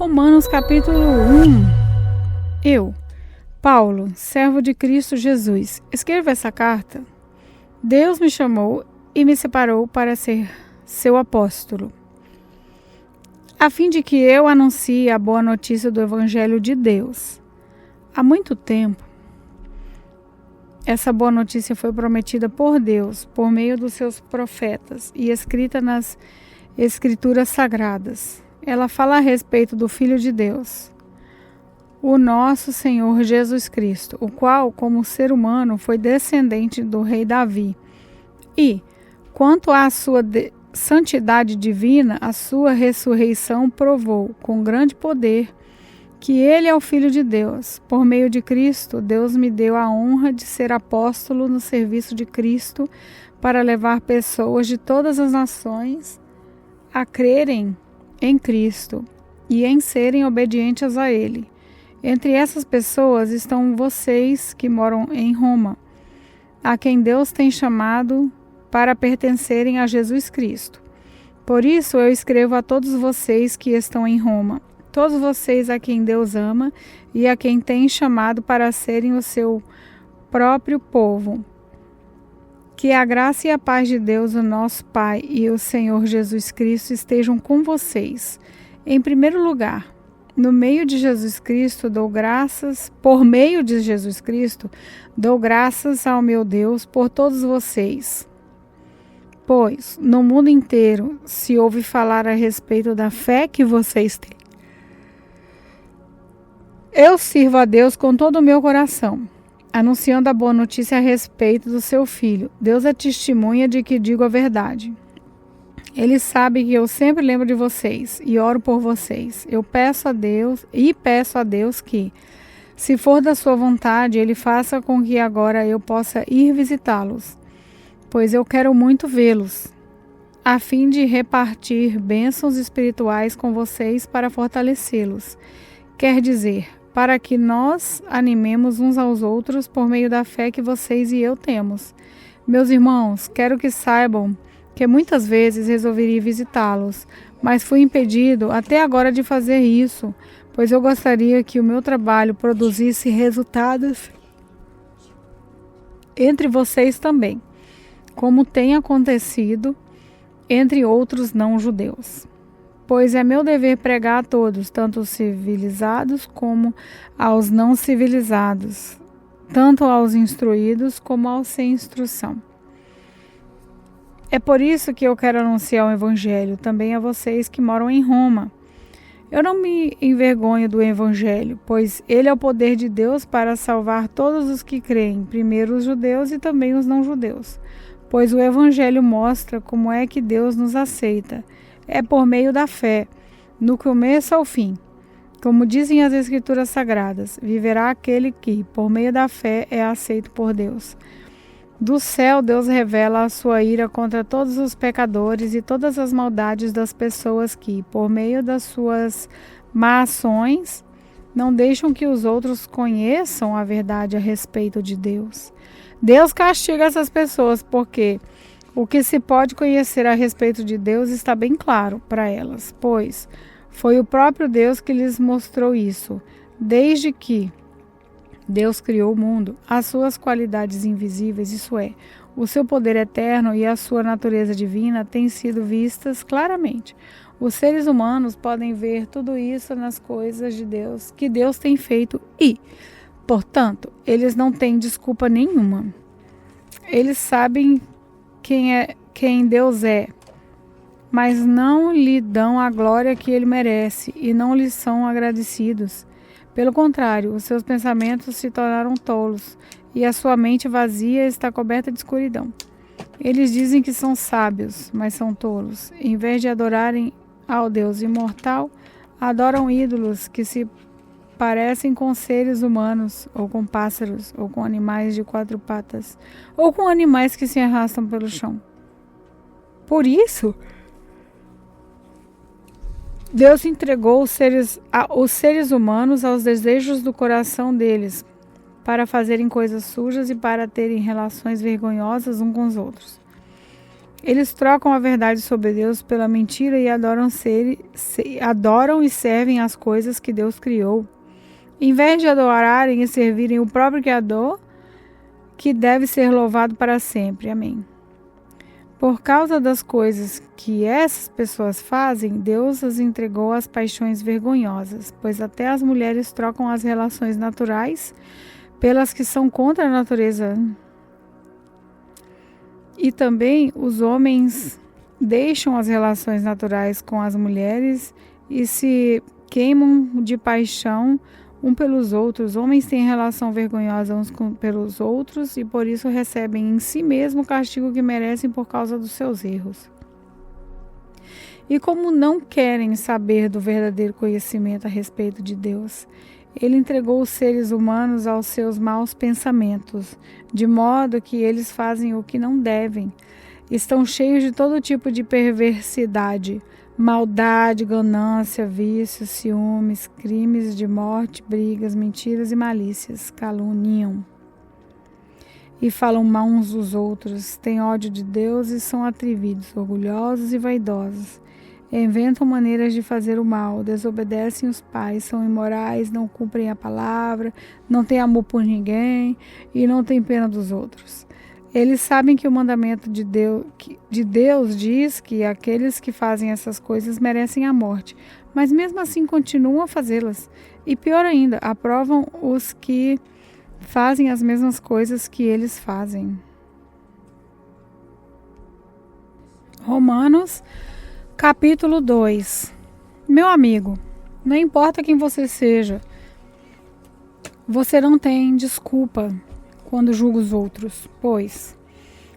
Romanos capítulo 1. Eu, Paulo, servo de Cristo Jesus, escrevo essa carta. Deus me chamou e me separou para ser seu apóstolo, a fim de que eu anuncie a boa notícia do Evangelho de Deus. Há muito tempo, essa boa notícia foi prometida por Deus, por meio dos seus profetas e escrita nas Escrituras Sagradas. Ela fala a respeito do Filho de Deus, o nosso Senhor Jesus Cristo, o qual, como ser humano, foi descendente do rei Davi. E, quanto à sua santidade divina, a sua ressurreição provou, com grande poder, que ele é o Filho de Deus. Por meio de Cristo, Deus me deu a honra de ser apóstolo no serviço de Cristo para levar pessoas de todas as nações a crerem em Cristo e em serem obedientes a Ele. Entre essas pessoas estão vocês que moram em Roma, a quem Deus tem chamado para pertencerem a Jesus Cristo. Por isso eu escrevo a todos vocês que estão em Roma, todos vocês a quem Deus ama e a quem tem chamado para serem o seu próprio povo. Que a graça e a paz de Deus, o nosso Pai e o Senhor Jesus Cristo estejam com vocês. Em primeiro lugar, por meio de Jesus Cristo, dou graças ao meu Deus por todos vocês. Pois, no mundo inteiro, se ouve falar a respeito da fé que vocês têm. Eu sirvo a Deus com todo o meu coração, anunciando a boa notícia a respeito do seu Filho. Deus é testemunha de que digo a verdade. Ele sabe que eu sempre lembro de vocês e oro por vocês. Eu peço a Deus que, se for da sua vontade, Ele faça com que agora eu possa ir visitá-los, pois eu quero muito vê-los, a fim de repartir bênçãos espirituais com vocês para fortalecê-los. Quer dizer, para que nós animemos uns aos outros por meio da fé que vocês e eu temos. Meus irmãos, quero que saibam que muitas vezes resolveria visitá-los, mas fui impedido até agora de fazer isso, pois eu gostaria que o meu trabalho produzisse resultados entre vocês também, como tem acontecido entre outros não-judeus. Pois é meu dever pregar a todos, tanto os civilizados como aos não civilizados, tanto aos instruídos como aos sem instrução. É por isso que eu quero anunciar o Evangelho também a vocês que moram em Roma. Eu não me envergonho do Evangelho, pois ele é o poder de Deus para salvar todos os que creem, primeiro os judeus e também os não-judeus. Pois o Evangelho mostra como é que Deus nos aceita. É por meio da fé, no começo ao fim. Como dizem as Escrituras Sagradas, viverá aquele que, por meio da fé, é aceito por Deus. Do céu, Deus revela a sua ira contra todos os pecadores e todas as maldades das pessoas que, por meio das suas más ações, não deixam que os outros conheçam a verdade a respeito de Deus. Deus castiga essas pessoas porque o que se pode conhecer a respeito de Deus está bem claro para elas, pois foi o próprio Deus que lhes mostrou isso. Desde que Deus criou o mundo, as suas qualidades invisíveis, isso é, o seu poder eterno e a sua natureza divina, têm sido vistas claramente. Os seres humanos podem ver tudo isso nas coisas de Deus, que Deus tem feito e, portanto, eles não têm desculpa nenhuma. Eles sabem quem Deus é, mas não lhe dão a glória que ele merece e não lhe são agradecidos. Pelo contrário, os seus pensamentos se tornaram tolos e a sua mente vazia está coberta de escuridão. Eles dizem que são sábios, mas são tolos. Em vez de adorarem ao Deus imortal, adoram ídolos que se parecem com seres humanos, ou com pássaros, ou com animais de quatro patas, ou com animais que se arrastam pelo chão. Por isso, Deus entregou os seres humanos aos desejos do coração deles, para fazerem coisas sujas e para terem relações vergonhosas uns com os outros. Eles trocam a verdade sobre Deus pela mentira e adoram e servem as coisas que Deus criou, em vez de adorarem e servirem o próprio Criador, que deve ser louvado para sempre. Amém. Por causa das coisas que essas pessoas fazem, Deus as entregou às paixões vergonhosas, pois até as mulheres trocam as relações naturais pelas que são contra a natureza. E também os homens deixam as relações naturais com as mulheres e se queimam de paixão um pelos outros. Homens têm relação vergonhosa uns pelos outros e por isso recebem em si mesmo o castigo que merecem por causa dos seus erros. E como não querem saber do verdadeiro conhecimento a respeito de Deus, Ele entregou os seres humanos aos seus maus pensamentos, de modo que eles fazem o que não devem. Estão cheios de todo tipo de perversidade, maldade, ganância, vícios, ciúmes, crimes de morte, brigas, mentiras e malícias, caluniam e falam mal uns dos outros, têm ódio de Deus e são atrevidos, orgulhosos e vaidosos. Inventam maneiras de fazer o mal, desobedecem os pais, são imorais, não cumprem a palavra, não têm amor por ninguém e não têm pena dos outros. Eles sabem que o mandamento de Deus diz que aqueles que fazem essas coisas merecem a morte, mas mesmo assim continuam a fazê-las. E pior ainda, aprovam os que fazem as mesmas coisas que eles fazem. Romanos, capítulo 2. Meu amigo, não importa quem você seja, você não tem desculpa quando julga os outros, pois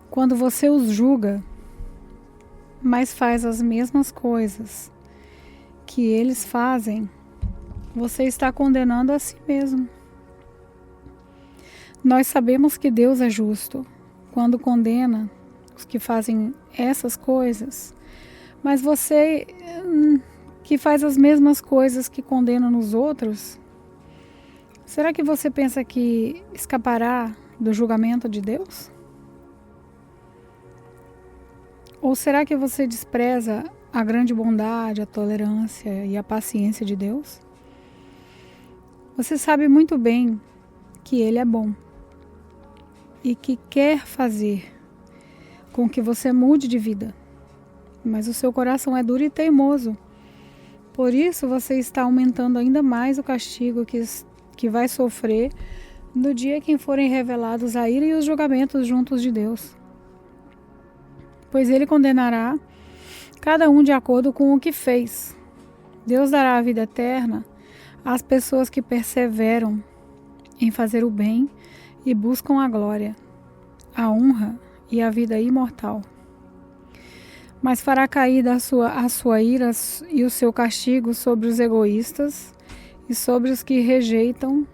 quando você os julga, mas faz as mesmas coisas que eles fazem, você está condenando a si mesmo. Nós sabemos que Deus é justo quando condena os que fazem essas coisas, mas você que faz as mesmas coisas que condena nos outros, será que você pensa que escapará do julgamento de Deus? Ou será que você despreza a grande bondade, a tolerância e a paciência de Deus? Você sabe muito bem que Ele é bom e que quer fazer com que você mude de vida, mas o seu coração é duro e teimoso. Por isso você está aumentando ainda mais o castigo que vai sofrer no dia em que forem revelados a ira e os julgamentos juntos de Deus. Pois Ele condenará cada um de acordo com o que fez. Deus dará a vida eterna às pessoas que perseveram em fazer o bem e buscam a glória, a honra e a vida imortal. Mas fará cair a sua ira e o seu castigo sobre os egoístas e sobre os que rejeitam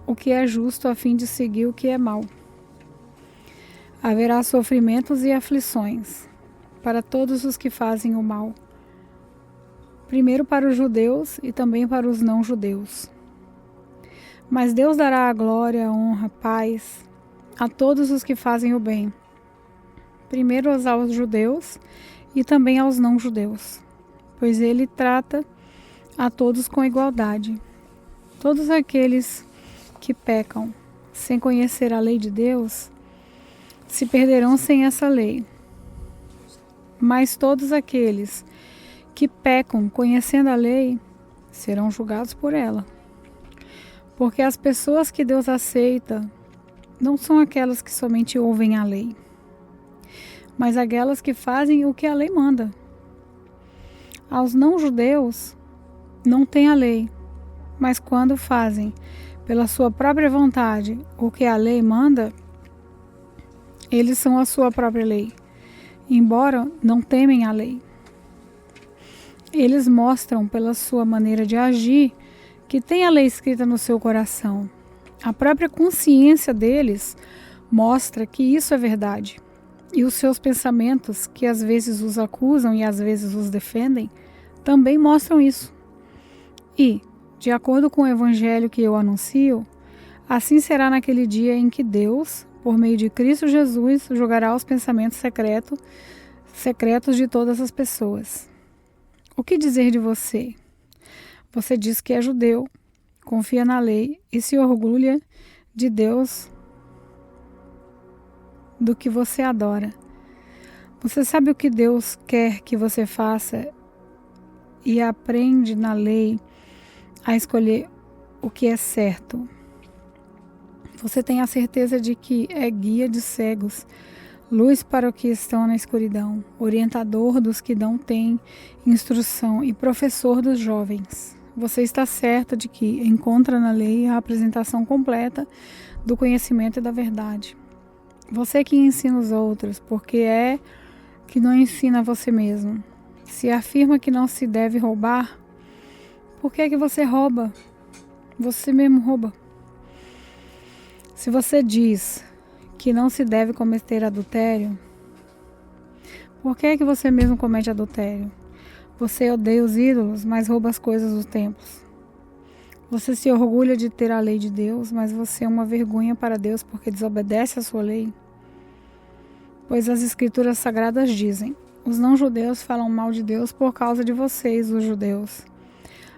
o que é justo a fim de seguir o que é mau. Haverá sofrimentos e aflições para todos os que fazem o mal, primeiro para os judeus e também para os não-judeus. Mas Deus dará a glória, a honra, a paz a todos os que fazem o bem, primeiro aos judeus e também aos não-judeus, pois Ele trata a todos com igualdade. Todos aqueles que pecam sem conhecer a lei de Deus se perderão sem essa lei. Mas todos aqueles que pecam conhecendo a lei serão julgados por ela. Porque as pessoas que Deus aceita não são aquelas que somente ouvem a lei, mas aquelas que fazem o que a lei manda. Aos não-judeus não tem a lei, mas quando fazem pela sua própria vontade o que a lei manda, eles são a sua própria lei, embora não temem a lei. Eles mostram pela sua maneira de agir que tem a lei escrita no seu coração. A própria consciência deles mostra que isso é verdade. E os seus pensamentos, que às vezes os acusam e às vezes os defendem, também mostram isso. E, de acordo com o evangelho que eu anuncio, assim será naquele dia em que Deus, por meio de Cristo Jesus, julgará os pensamentos secretos secretos de todas as pessoas. O que dizer de você? Você diz que é judeu, confia na lei e se orgulha de Deus do que você adora. Você sabe o que Deus quer que você faça e aprende na lei a escolher o que é certo. Você tem a certeza de que é guia de cegos, luz para os que estão na escuridão, orientador dos que não têm instrução e professor dos jovens. Você está certo de que encontra na lei a apresentação completa do conhecimento e da verdade. Você que ensina os outros, porque é que não ensina a você mesmo. Se afirma que não se deve roubar, por que é que você rouba? Você mesmo rouba. Se você diz que não se deve cometer adultério, por que é que você mesmo comete adultério? Você odeia os ídolos, mas rouba as coisas dos templos. Você se orgulha de ter a lei de Deus, mas você é uma vergonha para Deus porque desobedece a sua lei. Pois as escrituras sagradas dizem: os não-judeus falam mal de Deus por causa de vocês, os judeus.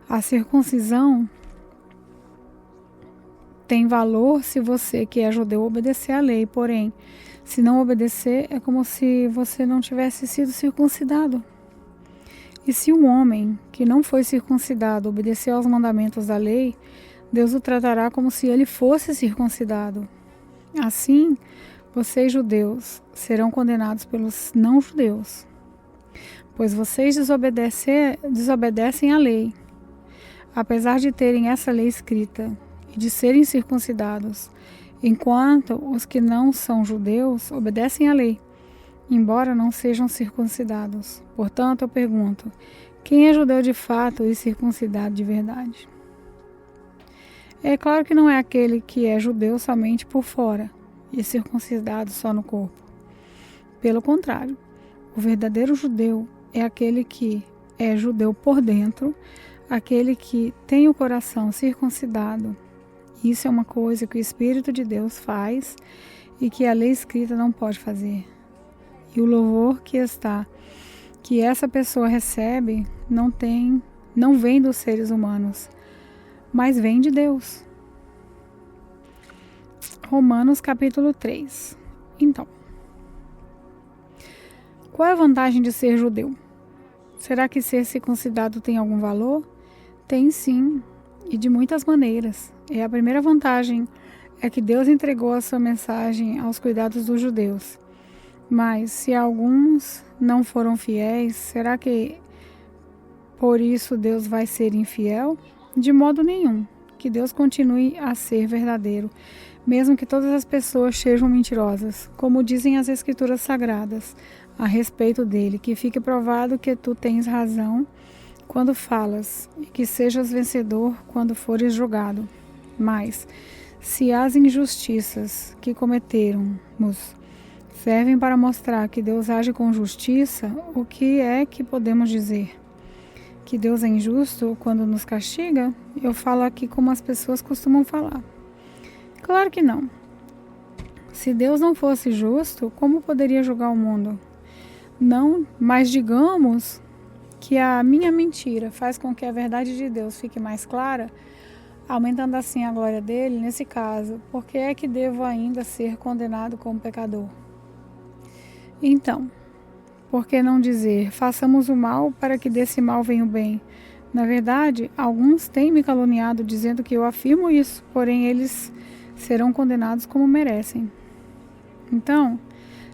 A circuncisão tem valor se você, que é judeu, obedecer à lei, porém, se não obedecer, é como se você não tivesse sido circuncidado. E se um homem que não foi circuncidado obedecer aos mandamentos da lei, Deus o tratará como se ele fosse circuncidado. Assim, vocês judeus serão condenados pelos não-judeus, pois vocês desobedecem à lei, apesar de terem essa lei escrita e de serem circuncidados, enquanto os que não são judeus obedecem à lei, embora não sejam circuncidados. Portanto, eu pergunto: quem é judeu de fato e circuncidado de verdade? É claro que não é aquele que é judeu somente por fora e circuncidado só no corpo. Pelo contrário, o verdadeiro judeu é aquele que é judeu por dentro, aquele que tem o coração circuncidado. Isso é uma coisa que o Espírito de Deus faz e que a lei escrita não pode fazer. E o louvor que essa pessoa recebe não vem dos seres humanos, mas vem de Deus. Romanos capítulo 3. Então, qual é a vantagem de ser judeu? Será que ser circuncidado tem algum valor? Tem sim, e de muitas maneiras. E a primeira vantagem é que Deus entregou a sua mensagem aos cuidados dos judeus. Mas se alguns não foram fiéis, será que por isso Deus vai ser infiel? De modo nenhum. Que Deus continue a ser verdadeiro, mesmo que todas as pessoas sejam mentirosas, como dizem as Escrituras Sagradas a respeito dele, que fique provado que tu tens razão quando falas, e que sejas vencedor quando fores julgado. Mas, se as injustiças que cometermos servem para mostrar que Deus age com justiça, o que é que podemos dizer? Que Deus é injusto quando nos castiga? Eu falo aqui como as pessoas costumam falar. Claro que não. Se Deus não fosse justo, como poderia julgar o mundo? Não, mas digamos que a minha mentira faz com que a verdade de Deus fique mais clara, aumentando assim a glória dele. Nesse caso, por que é que devo ainda ser condenado como pecador? Então, por que não dizer: façamos o mal para que desse mal venha o bem? Na verdade, alguns têm me caluniado dizendo que eu afirmo isso, porém eles serão condenados como merecem. Então,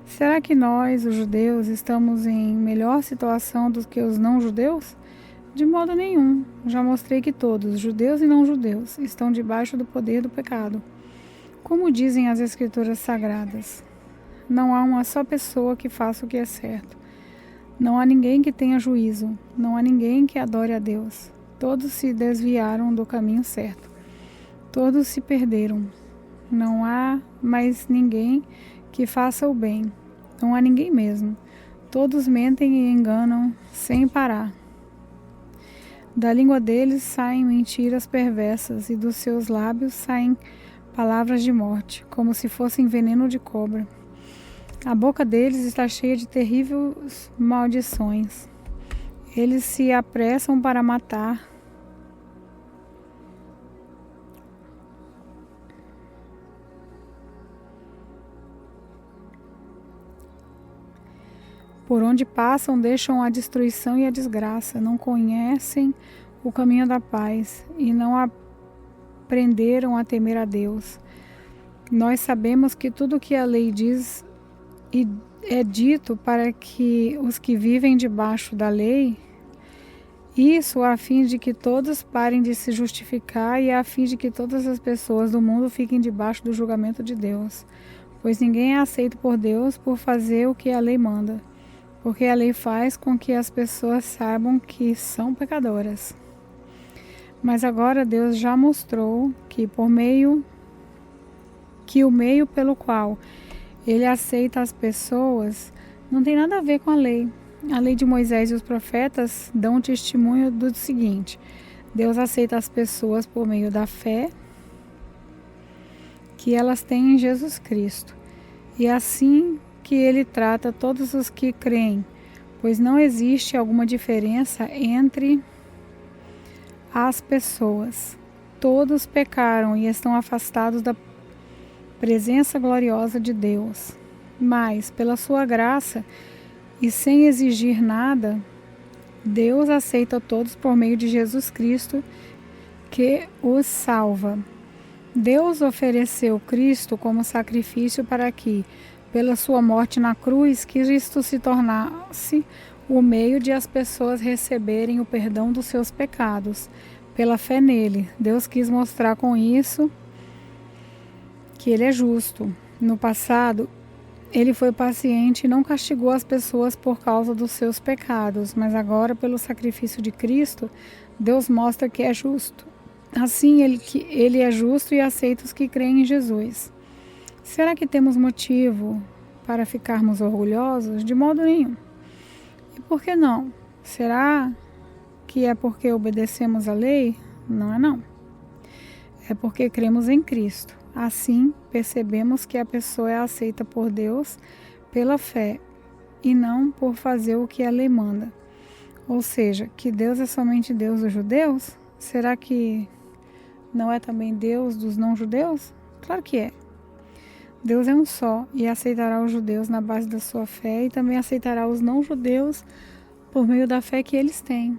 será que nós, os judeus, estamos em melhor situação do que os não-judeus? De modo nenhum. Já mostrei que todos, judeus e não-judeus, estão debaixo do poder do pecado. Como dizem as Escrituras Sagradas, não há uma só pessoa que faça o que é certo. Não há ninguém que tenha juízo. Não há ninguém que adore a Deus. Todos se desviaram do caminho certo. Todos se perderam. Não há mais ninguém que faça o bem. Não há ninguém mesmo. Todos mentem e enganam sem parar. Da língua deles saem mentiras perversas e dos seus lábios saem palavras de morte, como se fossem veneno de cobra. A boca deles está cheia de terríveis maldições. Eles se apressam para matar. Por onde passam, deixam a destruição e a desgraça. Não conhecem o caminho da paz e não aprenderam a temer a Deus. Nós sabemos que tudo o que a lei diz e é dito para que os que vivem debaixo da lei, isso a fim de que todos parem de se justificar e a fim de que todas as pessoas do mundo fiquem debaixo do julgamento de Deus. Pois ninguém é aceito por Deus por fazer o que a lei manda, porque a lei faz com que as pessoas saibam que são pecadoras. Mas agora Deus já mostrou que o meio pelo qual Ele aceita as pessoas não tem nada a ver com a lei. A lei de Moisés e os profetas dão testemunho do seguinte: Deus aceita as pessoas por meio da fé que elas têm em Jesus Cristo. E assim que Ele trata todos os que creem, pois não existe alguma diferença entre as pessoas. Todos pecaram e estão afastados da presença gloriosa de Deus. Mas, pela sua graça e sem exigir nada, Deus aceita todos por meio de Jesus Cristo, que os salva. Deus ofereceu Cristo como sacrifício para que, pela sua morte na cruz, Cristo se tornasse o meio de as pessoas receberem o perdão dos seus pecados. Pela fé nele, Deus quis mostrar com isso que Ele é justo. No passado, Ele foi paciente e não castigou as pessoas por causa dos seus pecados, mas agora, pelo sacrifício de Cristo, Deus mostra que é justo. Assim, Ele é justo e aceita os que creem em Jesus. Será que temos motivo para ficarmos orgulhosos? De modo nenhum. E por que não? Será que é porque obedecemos a lei? Não é não. É porque cremos em Cristo. Assim, percebemos que a pessoa é aceita por Deus pela fé e não por fazer o que a lei manda. Ou seja, que Deus é somente Deus dos judeus? Será que não é também Deus dos não-judeus? Claro que é. Deus é um só e aceitará os judeus na base da sua fé e também aceitará os não-judeus por meio da fé que eles têm.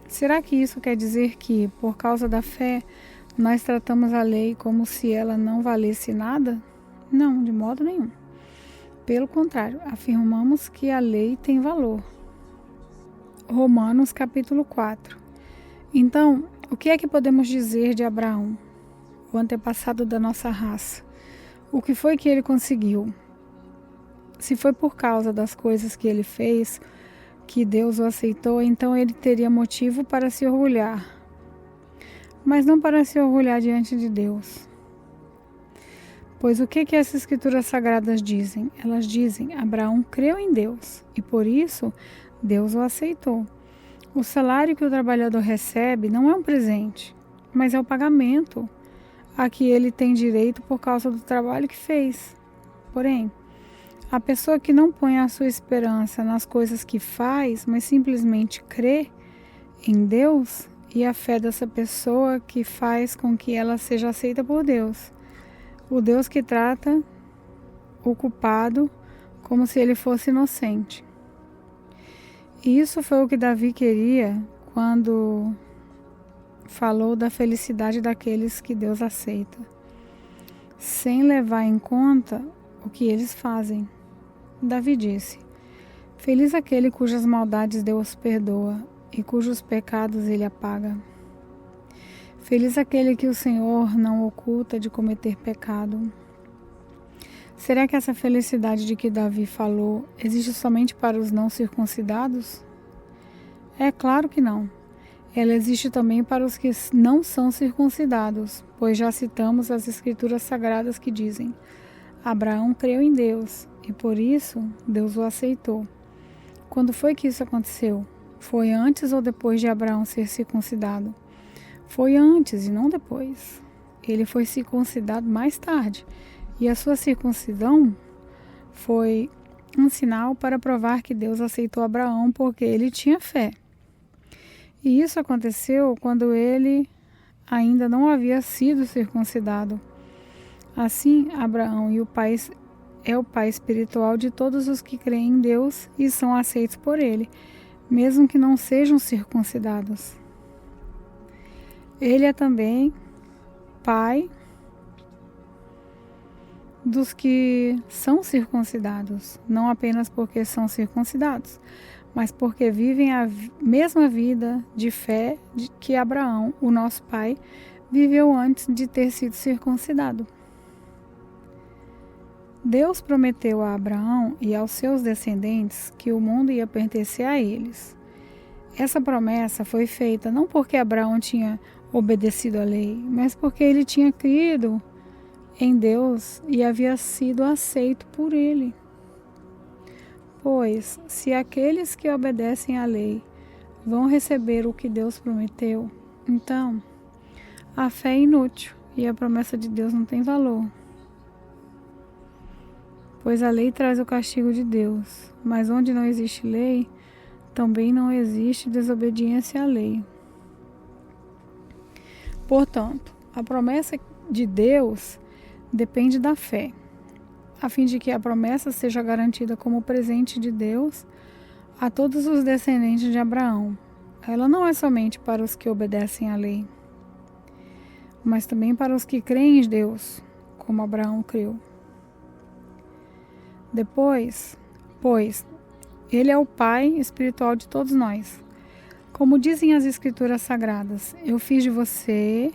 Será que isso quer dizer que, por causa da fé, nós tratamos a lei como se ela não valesse nada? Não, de modo nenhum. Pelo contrário, afirmamos que a lei tem valor. Romanos capítulo 4. Então, o que é que podemos dizer de Abraão, o antepassado da nossa raça? O que foi que ele conseguiu? Se foi por causa das coisas que ele fez que Deus o aceitou, então ele teria motivo para se orgulhar. Mas não para se orgulhar diante de Deus. Pois o que essas escrituras sagradas dizem? Elas dizem: Abraão creu em Deus e por isso Deus o aceitou. O salário que o trabalhador recebe não é um presente, mas é o pagamento a que ele tem direito por causa do trabalho que fez. Porém, a pessoa que não põe a sua esperança nas coisas que faz, mas simplesmente crê em Deus, e a fé dessa pessoa que faz com que ela seja aceita por Deus. O Deus que trata o culpado como se ele fosse inocente. E isso foi o que Davi queria quando falou da felicidade daqueles que Deus aceita, sem levar em conta o que eles fazem. Davi disse: Feliz aquele cujas maldades Deus perdoa e cujos pecados ele apaga. Feliz aquele que o Senhor não oculta de cometer pecado. Será que essa felicidade de que Davi falou existe somente para os não circuncidados? É claro que não. Ela existe também para os que não são circuncidados, pois já citamos as escrituras sagradas que dizem: Abraão creu em Deus e por isso Deus o aceitou. Quando foi que isso aconteceu? Foi antes ou depois de Abraão ser circuncidado? Foi antes e não depois. Ele foi circuncidado mais tarde. E a sua circuncisão foi um sinal para provar que Deus aceitou Abraão porque ele tinha fé. E isso aconteceu quando ele ainda não havia sido circuncidado. Assim, Abraão é o pai espiritual de todos os que creem em Deus e são aceitos por ele, mesmo que não sejam circuncidados. Ele é também pai dos que são circuncidados, não apenas porque são circuncidados, mas porque vivem a mesma vida de fé que Abraão, o nosso pai, viveu antes de ter sido circuncidado. Deus prometeu a Abraão e aos seus descendentes que o mundo ia pertencer a eles. Essa promessa foi feita não porque Abraão tinha obedecido à lei, mas porque ele tinha crido em Deus e havia sido aceito por ele. Pois, se aqueles que obedecem à lei vão receber o que Deus prometeu, então a fé é inútil e a promessa de Deus não tem valor. Pois a lei traz o castigo de Deus, mas onde não existe lei, também não existe desobediência à lei. Portanto, a promessa de Deus depende da fé, a fim de que a promessa seja garantida como presente de Deus a todos os descendentes de Abraão. Ela não é somente para os que obedecem à lei, mas também para os que creem em Deus, como Abraão creu. Depois, pois, ele é o pai espiritual de todos nós. Como dizem as Escrituras Sagradas, eu fiz de você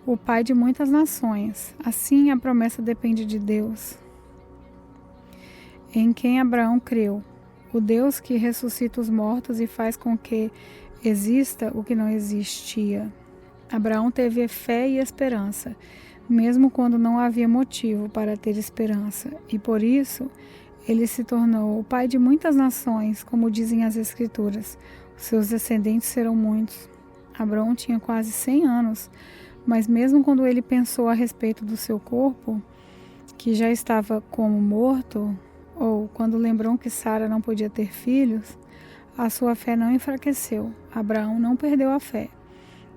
o pai de muitas nações. Assim a promessa depende de Deus, em quem Abraão creu, o Deus que ressuscita os mortos e faz com que exista o que não existia. Abraão teve fé e esperança, mesmo quando não havia motivo para ter esperança, e por isso ele se tornou o pai de muitas nações, como dizem as Escrituras. Seus descendentes serão muitos. Abraão tinha quase 100 anos, mas mesmo quando ele pensou a respeito do seu corpo, que já estava como morto, ou quando lembrou que Sara não podia ter filhos, a sua fé não enfraqueceu. Abraão não perdeu a fé,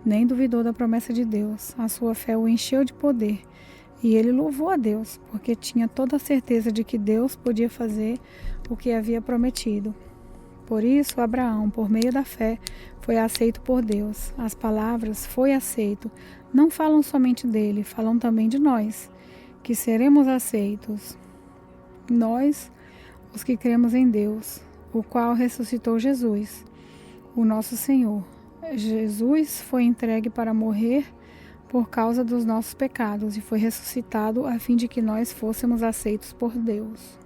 nem duvidou da promessa de Deus. A sua fé o encheu de poder, e ele louvou a Deus, porque tinha toda a certeza de que Deus podia fazer o que havia prometido. Por isso, Abraão, por meio da fé, foi aceito por Deus. As palavras "foi aceito" não falam somente dele, falam também de nós, que seremos aceitos. Nós, os que cremos em Deus, o qual ressuscitou Jesus, o nosso Senhor. Jesus foi entregue para morrer por causa dos nossos pecados e foi ressuscitado a fim de que nós fôssemos aceitos por Deus.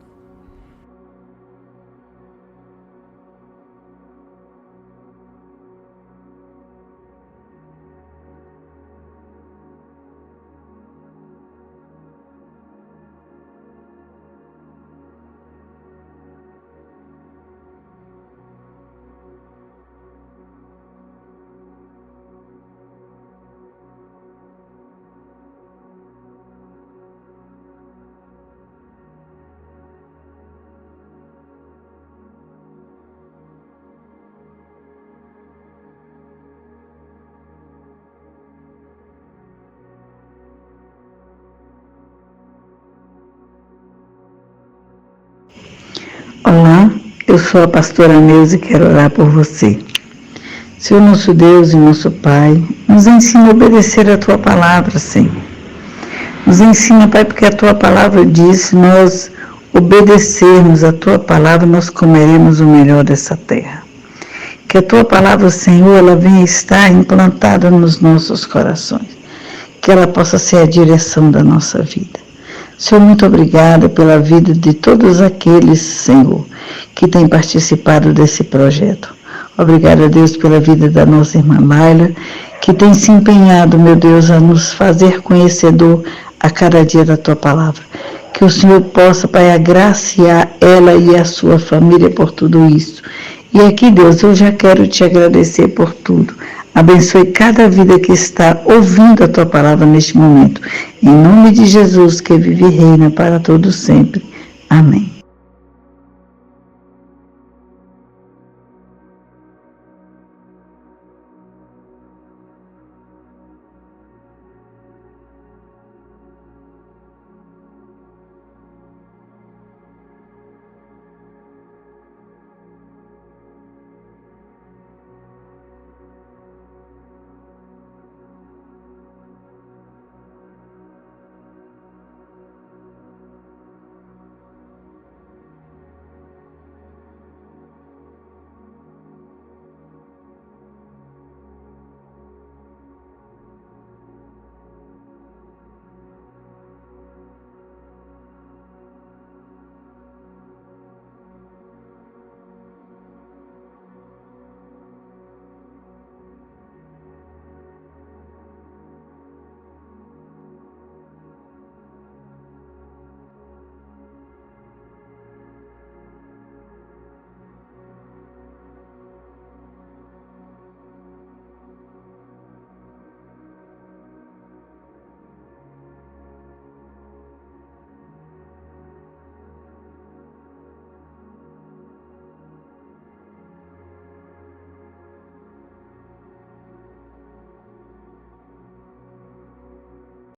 Olá, eu sou a pastora Neuza e quero orar por você. Senhor nosso Deus e nosso Pai, nos ensina a obedecer a Tua palavra, Senhor. Nos ensina, Pai, porque a Tua palavra diz, se nós obedecermos a Tua palavra, nós comeremos o melhor dessa terra. Que a Tua palavra, Senhor, ela venha estar implantada nos nossos corações. Que ela possa ser a direção da nossa vida. Senhor, muito obrigada pela vida de todos aqueles, Senhor, que têm participado desse projeto. Obrigada, Deus, pela vida da nossa irmã Laila, que tem se empenhado, meu Deus, a nos fazer conhecedor a cada dia da Tua palavra. Que o Senhor possa, Pai, agraciar ela e a sua família por tudo isso. E aqui, Deus, eu já quero Te agradecer por tudo. Abençoe cada vida que está ouvindo a Tua palavra neste momento. Em nome de Jesus, que vive e reina para todos sempre. Amém.